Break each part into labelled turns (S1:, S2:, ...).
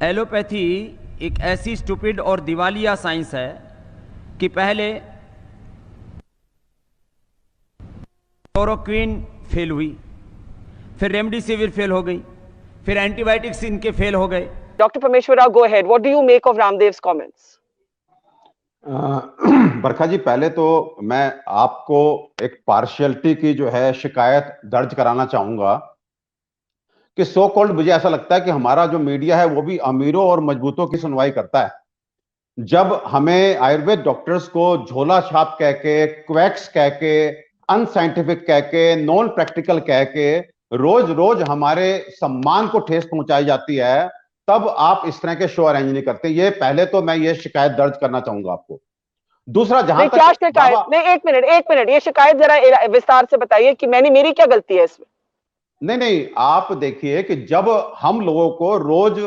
S1: Allopathy एक ऐसी stupid और दिवालिया साइंस है कि पहले क्लोरोक्विन फेल हुई, फिर रेमडेसिविर फेल हो गई, फिर एंटीबायोटिक्स इनके फेल हो गए।
S2: Dr. Parmeshwar Rao, go ahead. What do you make of Ramdev's comments?
S3: बरखा जी, पहले तो मैं आपको एक पार्शियलिटी की जो है शिकायत दर्ज कराना चाहूंगा कि सो कॉल्ड मुझे ऐसा लगता है कि हमारा जो मीडिया है वो भी अमीरों और मजबूतों की सुनवाई करता है। जब हमें आयुर्वेद डॉक्टर्स को झोला छाप कह के, क्वैक्स कह के, अनसाइंटिफिक कह के, नॉन प्रैक्टिकल कह के रोज रोज हमारे सम्मान को ठेस पहुंचाई जाती है, तब आप इस तरह के शो अरेंज नहीं करते। ये पहले तो मैं ये शिकायत दर्ज करना चाहूंगा आपको। दूसरा, जहां तक
S2: क्या शिकायत, नहीं एक मिनट ये शिकायत जरा विस्तार से बताइए कि मेरी क्या गलती है इसमें?
S3: नहीं, आप देखिए कि जब हम लोगों को रोज,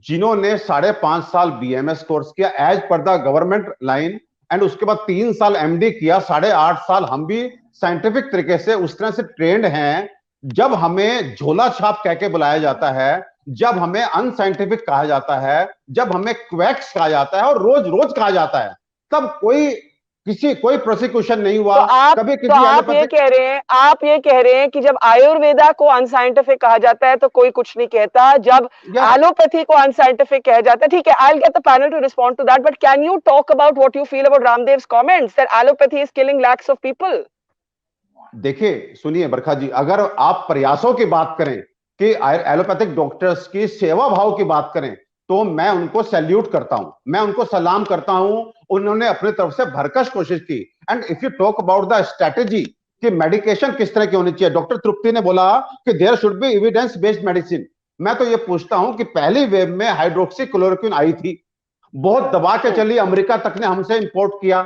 S3: जिन्होंने 5.5 साल बीएमएस कोर्स किया as per the government line and उसके बाद 3 साल एमडी किया, 8.5 साल हम भी साइंटिफिक तरीके से उस तरह से ट्रेंड हैं, जब हमें झोला छाप कह के बुलाया जाता है, जब हमें अनसाइंटिफिक कहा जाता है, जब हमें क्वैक्स कहा जाता है और रोज रोज कहा जाता है, तब कोई प्रोसिक्यूशन नहीं हुआ।
S2: आप ये कह रहे हैं कि जब आयुर्वेदा को अनसाइंटिफिक कहा जाता है तो कोई कुछ नहीं कहता, जब एलोपैथी को अनसाइंटिफिक कहा जाता है, ठीक है, I'll get the panel to respond to that, but can you talk about what you feel about Ramdev's comments that allopathy is killing lakhs of people?
S3: देखिए, सुनिए बरखा जी, अगर आप प्रयासों की बात करें कि एलोपैथिक डॉक्टर्स की सेवा भाव की बात करें, तो मैं उनको सैल्यूट करता हूं, मैं उनको सलाम करता हूं। उन्होंने अपनी तरफ से भरकस कोशिश की। And if you talk about the strategy कि मेडिकेशन किस तरह की होनी चाहिए, डॉक्टर तृप्ति ने बोला कि there should be evidence based medicine. मैं तो ये पूछता हूं कि पहली वेव में हाइड्रोक्सी क्लोरोक्विन आई थी, बहुत दबा के चली, अमेरिका तक ने हमसे इंपोर्ट किया,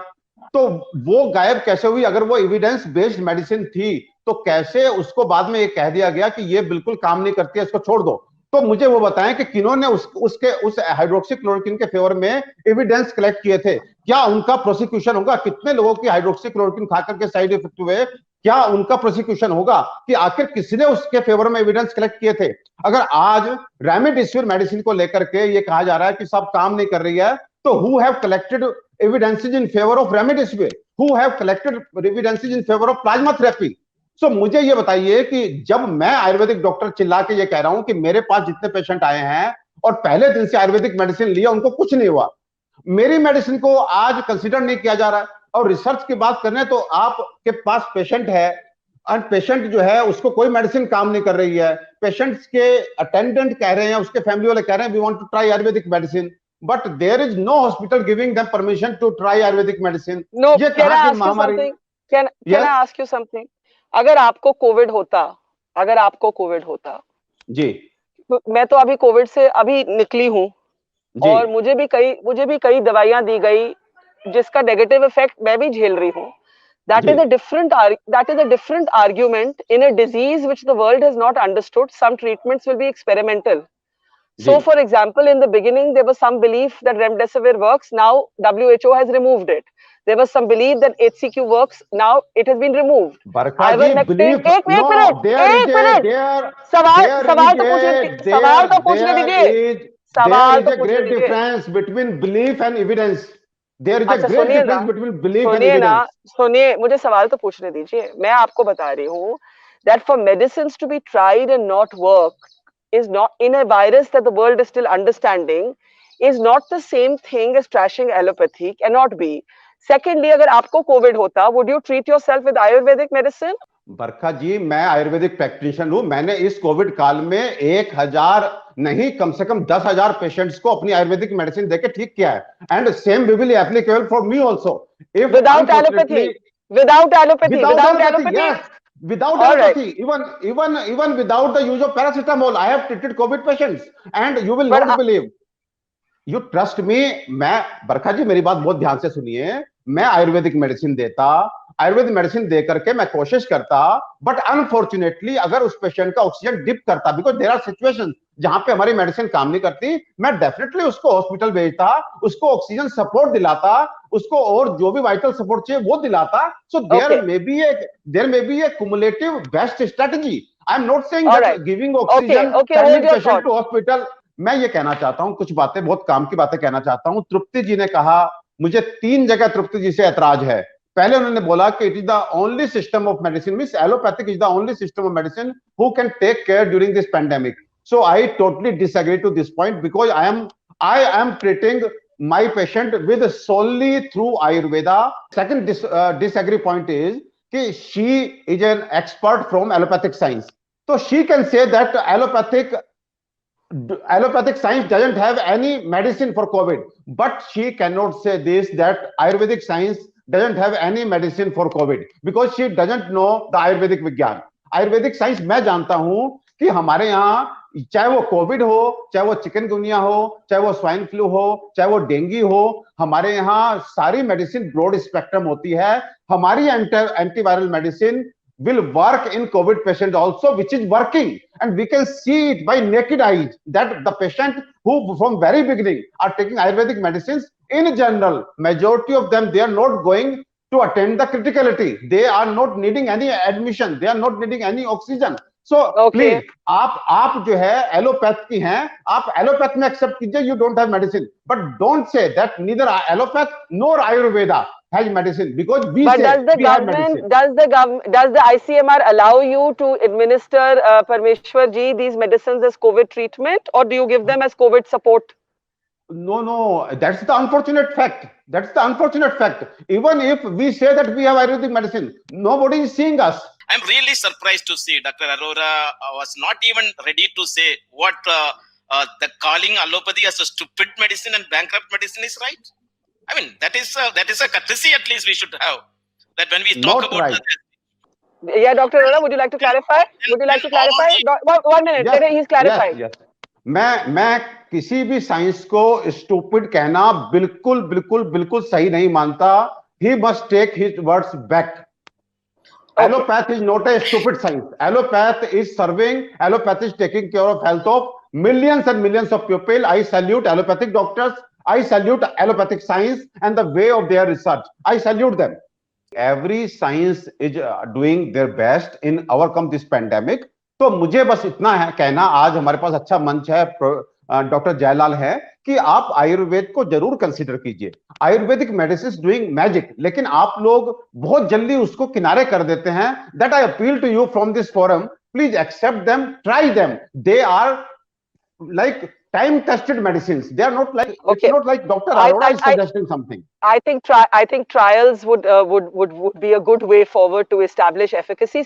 S3: तो वो गायब कैसे हुई? अगर वो एविडेंस बेस्ड मेडिसिन थी तो कैसे उसको बाद में ये कह दिया गया कि ये बिल्कुल काम नहीं करती है, इसको छोड़ दो? तो मुझे वो बताएं कि किन्होंने उस हाइड्रोक्सी क्लोरोक्विन के फेवर में एविडेंस कलेक्ट किए थे? क्या उनका प्रोसिक्यूशन होगा? कितने लोगों की हाइड्रोक्सी क्लोरोक्विन खाकर के साइड इफेक्ट हुए? क्या उनका प्रोसिक्यूशन होगा कि आखिर किसने उसके फेवर में एविडेंस कलेक्ट किए थे? अगर आज रेमडेसिविर मेडिसिन को लेकर के ये कहा जा रहा है कि सब काम नहीं कर रही है, तो who have collected evidences in favour of remdesivir? Who have collected evidences in favour of plasma therapy? So मुझे ये बताइए कि जब मैं आयुर्वेदिक डॉक्टर चिल्ला के ये कह रहा हूं कि मेरे पास जितने पेशेंट आए हैं और पहले दिन से आयुर्वेदिक मेडिसिन लिया, उनको कुछ नहीं हुआ, मेरी मेडिसिन को आज कंसीडर नहीं किया जा रहा है। और रिसर्च की बात करें तो आपके पास पेशेंट है और पेशेंट जो है उसको कोई मेडिसिन काम नहीं कर रही है, पेशेंट्स के अटेंडेंट कह रहे हैं, उसके फैमिली वाले कह रहे हैं we want to try ayurvedic medicine, but there is no hospital giving them permission to try ayurvedic medicine.
S2: ये कहां की महामारी? Can I ask you something? अगर आपको कोविड होता
S3: जी,
S2: तो मैं तो अभी कोविड से अभी निकली हूं और मुझे भी कई दवाइयां दी गई जिसका नेगेटिव इफेक्ट मैं भी झेल रही हूं। That is a different argument in a disease which the world has not understood. Some treatments will be experimental. So, for example, in the beginning, there was some belief that remdesivir works. Now, WHO has removed it. There was some belief that HCQ works. Now, it has been removed.
S3: Ivermectin,
S2: सवाल
S3: तो पूछने दीजिए। There is a great difference between belief and evidence. There is a great difference between belief and evidence.
S2: सुनिए, मुझे सवाल तो पूछने दीजिए। मैं आपको बता रही हूँ that for medicines to be tried and not work is not in a virus that the world is still understanding is not the same thing as trashing allopathy. Cannot be. Secondly, अगर आपको Covid होता, would you treat yourself with Ayurvedic medicine?
S3: बरखा जी, मैं Ayurvedic practitioner हूं। मैंने इस Covid काल में 1000 नहीं, कम से कम 10,000 पेशेंट्स को अपनी आयुर्वेदिक मेडिसिन देके ठीक किया है। And same will be applicable for me also. If
S2: without allopathy,
S3: even without the use of paracetamol, I have treated COVID patients, and you will not believe. You trust me. मैं, बरखा जी मेरी बात बहुत ध्यान से सुनिए, मैं आयुर्वेदिक मेडिसिन देता, Ayurvedic medicine दे करके मैं कोशिश करता, बट अनफॉर्चुनेटली अगर उस पेशेंट का ऑक्सीजन डिप करता, बिकॉज देयर आर सिचुएशंस जहां पे हमारी मेडिसिन काम नहीं करती, मैं डेफिनेटली उसको हॉस्पिटल भेजता, उसको ऑक्सीजन सपोर्ट दिलाता, उसको और जो भी वाइटल सपोर्ट चाहिए वो दिलाता। So there may be a cumulative best strategy. I am not saying that giving oxygen, sending patient to hospital, मैं ये कहना चाहता हूं, कुछ बातें, बहुत काम की बातें कहना चाहता हूं। तृप्ति जी ने कहा, मुझे 3 जगह तृप्ति जी से ऐतराज है। पहले उन्होंने बोला कि it is the only system of medicine, means allopathic is the only system of medicine who can take care during this pandemic. So I totally disagree to this point because I am treating my patient with solely through Ayurveda. Second disagree point is कि she is an expert from allopathic science. So she can say that allopathic science doesn't have any medicine for COVID, but she cannot say this that Ayurvedic science doesn't have any medicine for COVID because she doesn't know the Ayurvedic विज्ञान। Ayurvedic science मैं जानता हूं कि हमारे यहाँ चाहे वो Covid हो, चाहे वो चिकनगुनिया हो, चाहे वो स्वाइन फ्लू हो, चाहे वो डेंगू हो, हमारे यहाँ सारी मेडिसिन ब्रॉड स्पेक्ट्रम होती है। हमारी antiviral medicine will work in COVID patients also, which is working, and we can see it by naked eyes that the patient who from very beginning are taking Ayurvedic medicines, in general, majority of them, they are not going to attend the criticality. They are not needing any admission. They are not needing any oxygen. So please, आप जो है allopath की हैं, आप allopath में accept कीजिए, you don't have medicine, but don't say that neither allopath nor Ayurveda has medicine because we
S2: but
S3: say
S2: does the
S3: we have
S2: government,
S3: medicine.
S2: does the ICMR allow you to administer Parmeshwar ji these medicines as COVID treatment, or do you give them as COVID support?
S3: No, that's the unfortunate fact. That's the unfortunate fact. Even if we say that we have Ayurvedic medicine, nobody is seeing us.
S4: I'm really surprised to see Dr. Arora was not even ready to say what the calling allopathy as a stupid medicine and bankrupt medicine is right. I mean, that is a courtesy at least we should have. That when we talk
S3: Not
S4: about
S3: right.
S2: Yeah, Dr. Arora, would you like to clarify? Would you like to clarify? One minute,
S3: Yes,
S2: he's clarified.
S3: yes. मैं किसी भी science को stupid कहना बिल्कुल बिल्कुल बिल्कुल सही नहीं मानता। He must take his words back. Allopath is not a stupid science. Allopath is taking care of health of millions and millions of people. I salute allopathic doctors. I salute allopathic science and the way of their research. I salute them. Every science is doing their best in overcome this pandemic. तो मुझे बस इतना है कहना, आज हमारे पास अच्छा मंच है, डॉक्टर जयलाल है, कि आप आयुर्वेद को जरूर कंसीडर कीजिए। आयुर्वेदिक मेडिसिन डूइंग मैजिक, लेकिन आप लोग बहुत जल्दी उसको किनारे कर देते हैं। That I appeal to you from this forum, please accept them, try them. They are like time-tested medicines. They are not like, okay. It's not like Dr. Arora is suggesting something.
S2: I think trials would be a good way forward to establish efficacy.